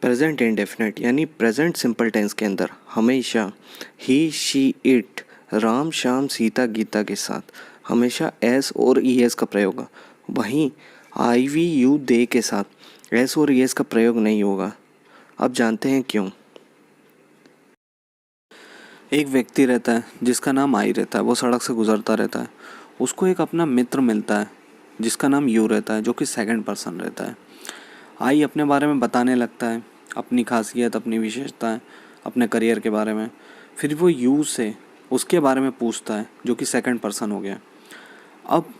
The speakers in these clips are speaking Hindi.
प्रेजेंट इंडेफिनिट यानी प्रेजेंट सिंपल टेंस के अंदर हमेशा ही, शी, इट, राम, श्याम, सीता, गीता के साथ हमेशा एस और ई एस का प्रयोग होगा। वहीं आई, वी, यू, दे के साथ एस और ई एस का प्रयोग नहीं होगा। अब जानते हैं क्यों। एक व्यक्ति रहता है जिसका नाम आई रहता है, वो सड़क से गुजरता रहता है। उसको एक अपना मित्र मिलता है जिसका नाम यू रहता है, जो कि सेकंड पर्सन रहता है। आई अपने बारे में बताने लगता है, अपनी खासियत, अपनी विशेषताएं, अपने करियर के बारे में। फिर वो यू से उसके बारे में पूछता है, जो कि सेकंड पर्सन हो गया। अब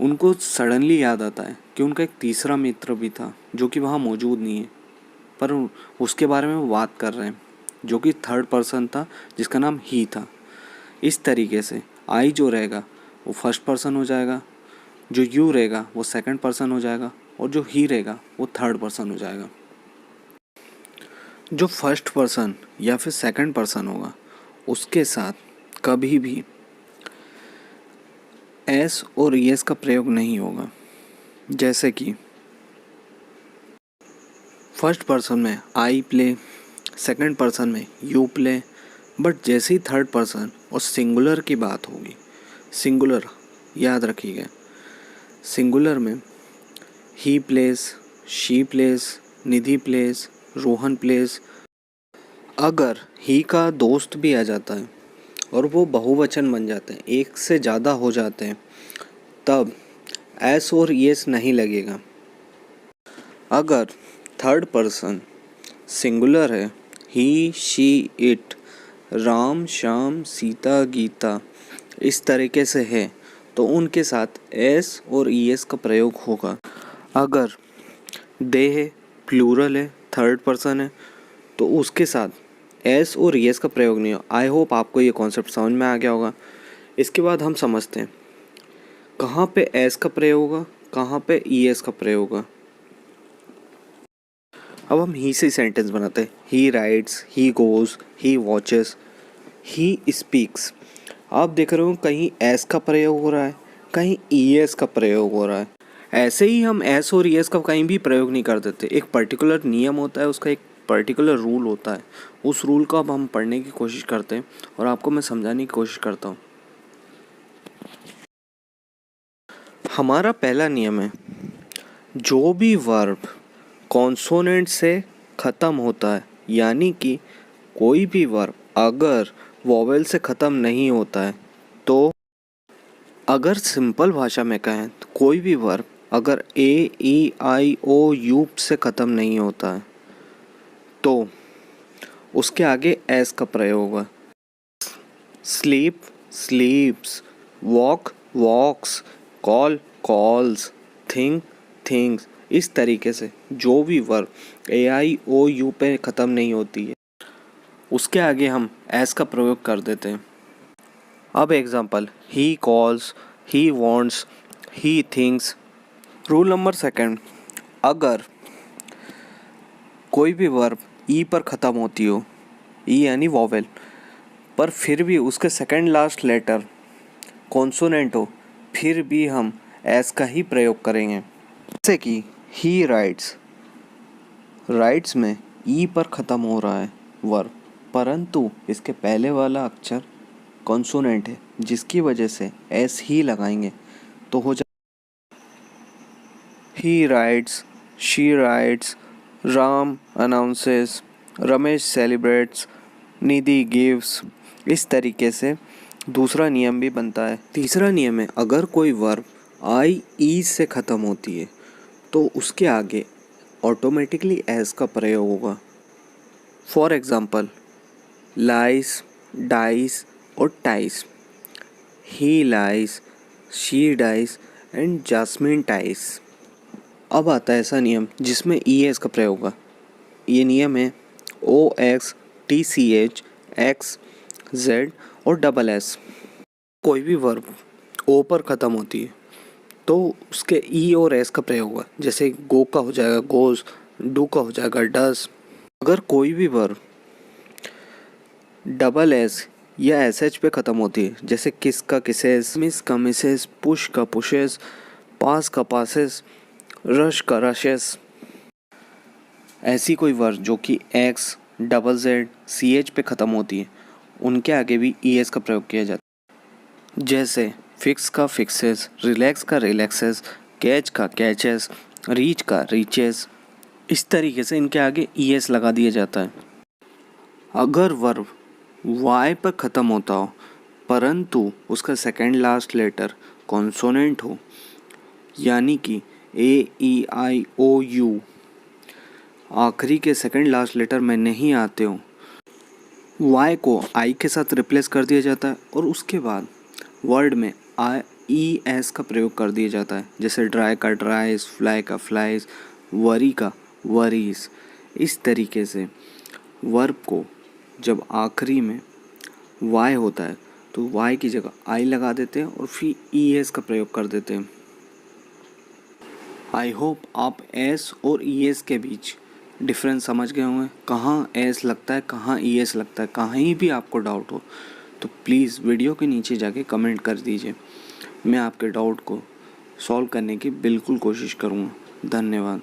उनको सडनली याद आता है कि उनका एक तीसरा मित्र भी था जो कि वहाँ मौजूद नहीं है, पर उसके बारे में वो बात कर रहे हैं, जो कि थर्ड पर्सन था जिसका नाम ही था। इस तरीके से आई जो रहेगा वो फर्स्ट पर्सन हो जाएगा, जो यू रहेगा वो सेकंड पर्सन हो जाएगा, और जो ही रहेगा वो थर्ड पर्सन हो जाएगा। जो फर्स्ट पर्सन या फिर सेकंड पर्सन होगा उसके साथ कभी भी एस और एस का प्रयोग नहीं होगा। जैसे कि फर्स्ट पर्सन में आई प्ले, सेकंड पर्सन में यू प्ले, बट जैसे ही थर्ड पर्सन और सिंगुलर की बात होगी, सिंगुलर याद रखिएगा, सिंगुलर में ही plays, she plays, Nidhi plays, Rohan plays. अगर ही का दोस्त भी आ जाता है और वो बहुवचन बन जाते हैं, एक से ज़्यादा हो जाते हैं, तब एस और एस नहीं लगेगा। अगर थर्ड पर्सन सिंगुलर है, ही, शी, इट, राम, श्याम, सीता, गीता, इस तरीके से है, तो उनके साथ एस और एस का प्रयोग होगा। अगर दे है, प्लूरल है, थर्ड पर्सन है, तो उसके साथ एस और एस का प्रयोग नहीं हो। आई होप आपको ये कॉन्सेप्ट समझ में आ गया होगा। इसके बाद हम समझते हैं कहाँ पे एस का प्रयोग होगा, कहाँ पे ई एस का प्रयोग होगा। अब हम ही से सेंटेंस बनाते हैं। ही rights, he goes, he watches, he speaks. आप देख रहे हो कहीं एस का प्रयोग हो रहा है, कहीं ई एस का प्रयोग हो रहा है। ऐसे ही हम एस और ई एस का कहीं भी प्रयोग नहीं कर देते। एक पर्टिकुलर नियम होता है, उसका एक पर्टिकुलर रूल होता है। उस रूल को अब हम पढ़ने की कोशिश करते हैं और आपको मैं समझाने की कोशिश करता हूँ। हमारा पहला नियम है, जो भी वर्ब कॉन्सोनेंट से ख़त्म होता है, यानी कि कोई भी वर्ब अगर वॉवेल से ख़त्म नहीं होता है, तो अगर सिंपल भाषा में कहें तो कोई भी वर्ब अगर ए, ई, आई, ओ, यू से ख़त्म नहीं होता है, तो उसके आगे एस का प्रयोग होगा। स्लीप, स्लीप्स, वॉक, वॉक्स, कॉल, कॉल्स, थिंक, थिंग्स। इस तरीके से जो भी verb A, I, O, you पे ख़त्म नहीं होती है, उसके आगे हम एस का प्रयोग कर देते हैं। अब example, he calls, he wants, he thinks. Rule number second, अगर कोई भी वर्ब ई पर ख़त्म होती हो, ई यानी वॉवेल, पर फिर भी उसके सेकंड लास्ट लेटर कॉन्सोनेंट हो, फिर भी हम एस का ही प्रयोग करेंगे। जैसे कि ही राइट्स, राइट्स में ई पर ख़त्म हो रहा है वर्ब, परंतु इसके पहले वाला अक्षर कॉन्सोनेंट है, जिसकी वजह से एस ही लगाएंगे तो हो जाए ही rights, she writes, Ram announces, Ramesh celebrates, Nidhi gives. इस तरीके से दूसरा नियम भी बनता है। तीसरा नियम है, अगर कोई वर्ब आई, ई से ख़त्म होती है तो उसके आगे ऑटोमेटिकली एस का प्रयोग होगा। फॉर एग्ज़ाम्पल, लाइस, डाइस और टाइस। ही लाइस, शी डाइस एंड जास्मिन टाइस। अब आता है ऐसा नियम जिसमें ई एस का प्रयोग होगा। ये नियम है O X, T C H, X, Z और डबल एस। कोई भी वर्ब ओ पर ख़त्म होती है तो उसके ई और एस का प्रयोग होगा। जैसे गो का हो जाएगा गोज, डू का हो जाएगा डस। अगर कोई भी वर्ब डबल एस या एस एच पे ख़त्म होती है, जैसे किस का किसेस, मिस का मिसेस, पुश का पुशेस, पास का पासेस, रश का रशेस, ऐसी कोई वर्ड जो कि X, double Z, C H पे ख़त्म होती है, उनके आगे भी ई एस का प्रयोग किया जाता है। जैसे फिक्स का फिक्सेस, रिलैक्स का रिलैक्सेस, कैच का कैचेस, रीच का रीचेस। इस तरीके से इनके आगे ई एस लगा दिया जाता है। अगर वर्ब वाई पर ख़त्म होता हो परंतु उसका सेकेंड लास्ट लेटर कॉन्सोनेंट हो, यानी कि ए ई आई ओ यू आखिरी के सेकेंड लास्ट लेटर में नहीं आते हो, वाई को आई के साथ रिप्लेस कर दिया जाता है और उसके बाद वर्ड में आई ई एस का प्रयोग कर दिया जाता है। जैसे ड्राई का ड्राइज, फ्लाई का फ्लाइज, वरी का वरीज। इस तरीके से वर्ब को जब आखिरी में वाई होता है तो वाई की जगह आई लगा देते हैं और फिर ई एस का प्रयोग कर देते हैं। आई होप आप एस और ई एस के बीच डिफरेंस समझ गए होंगे, कहाँ एस लगता है, कहाँ ई एस लगता है। कहीं भी आपको डाउट हो तो प्लीज़ वीडियो के नीचे जाके कमेंट कर दीजिए। मैं आपके डाउट को सॉल्व करने की बिल्कुल कोशिश करूँगा। धन्यवाद।